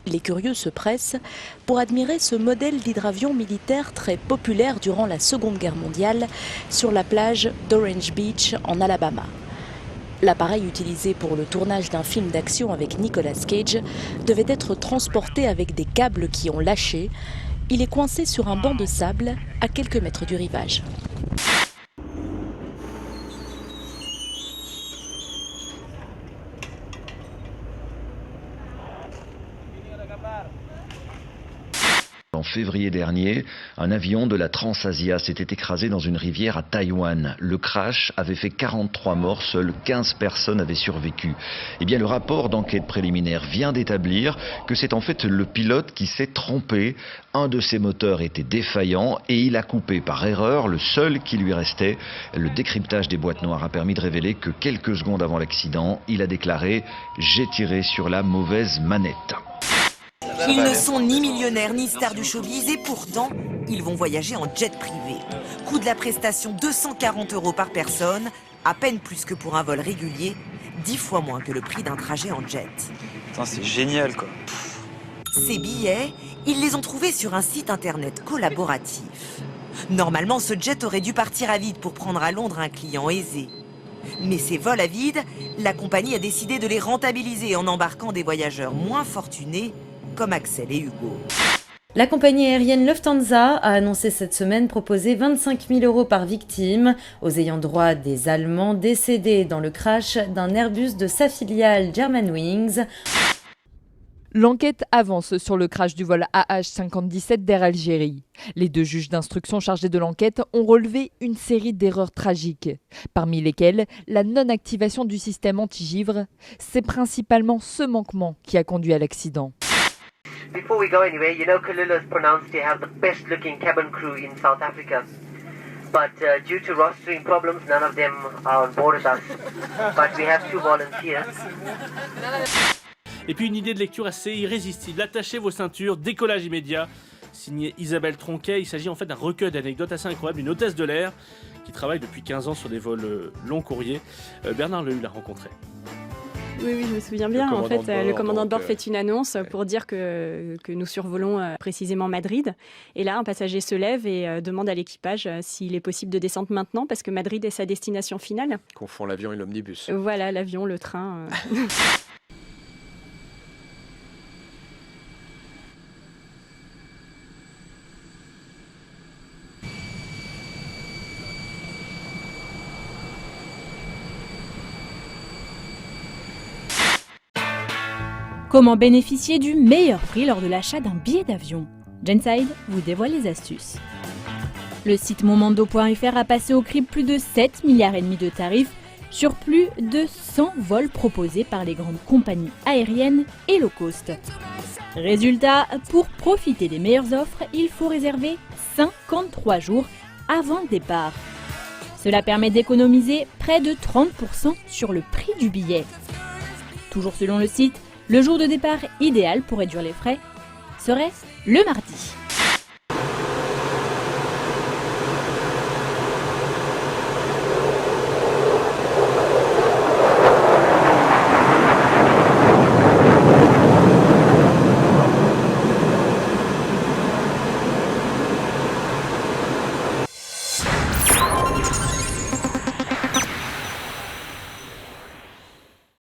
Les curieux se pressent pour admirer ce modèle d'hydravion militaire très populaire durant la Seconde Guerre mondiale sur la plage d'Orange Beach en Alabama. L'appareil utilisé pour le tournage d'un film d'action avec Nicolas Cage devait être transporté avec des câbles qui ont lâché. Il est coincé sur un banc de sable à quelques mètres du rivage. En février dernier, un avion de la Transasia s'était écrasé dans une rivière à Taïwan. Le crash avait fait 43 morts, seules 15 personnes avaient survécu. Eh bien, le rapport d'enquête préliminaire vient d'établir que c'est en fait le pilote qui s'est trompé. Un de ses moteurs était défaillant et il a coupé par erreur le seul qui lui restait. Le décryptage des boîtes noires a permis de révéler que quelques secondes avant l'accident, il a déclaré « J'ai tiré sur la mauvaise manette ». Ils ne sont ni millionnaires ni stars du showbiz et pourtant, ils vont voyager en jet privé. Coût de la prestation 240 € par personne, à peine plus que pour un vol régulier, 10 fois moins que le prix d'un trajet en jet. C'est génial quoi. Ces billets, ils les ont trouvés sur un site internet collaboratif. Normalement, ce jet aurait dû partir à vide pour prendre à Londres un client aisé. Mais ces vols à vide, la compagnie a décidé de les rentabiliser en embarquant des voyageurs moins fortunés comme Axel et Hugo. La compagnie aérienne Lufthansa a annoncé cette semaine proposer 25 000 € par victime aux ayants droit des Allemands décédés dans le crash d'un Airbus de sa filiale Germanwings. L'enquête avance sur le crash du vol AH-5017 d'Air Algérie. Les deux juges d'instruction chargés de l'enquête ont relevé une série d'erreurs tragiques, parmi lesquelles la non-activation du système anti-givre. C'est principalement ce manquement qui a conduit à l'accident. Before we go anywhere, you know Kalila's pronounced to have the best looking cabin crew in South Africa. But due to rostering problems, none of them are on board with us. But we have 2 volunteers. Et puis une idée de lecture assez irrésistible. Attachez vos ceintures, décollage immédiat. Signé Isabelle Tronquet, il s'agit en fait d'un recueil d'anecdotes assez incroyables, une hôtesse de l'air qui travaille depuis 15 ans sur des vols long courriers. Bernard Lehu l'a rencontré. Oui, je me souviens bien. En fait, le commandant de bord fait une annonce pour dire que nous survolons précisément Madrid. Et là, un passager se lève et demande à l'équipage s'il est possible de descendre maintenant parce que Madrid est sa destination finale. Confond l'avion et l'omnibus. Voilà, l'avion, le train. Comment bénéficier du meilleur prix lors de l'achat d'un billet d'avion? Genside vous dévoile les astuces. Le site monmando.fr a passé au crible plus de 7,5 milliards de tarifs sur plus de 100 vols proposés par les grandes compagnies aériennes et low cost. Résultat, pour profiter des meilleures offres, il faut réserver 53 jours avant le départ. Cela permet d'économiser près de 30% sur le prix du billet. Toujours selon le site, le jour de départ idéal pour réduire les frais serait le mardi.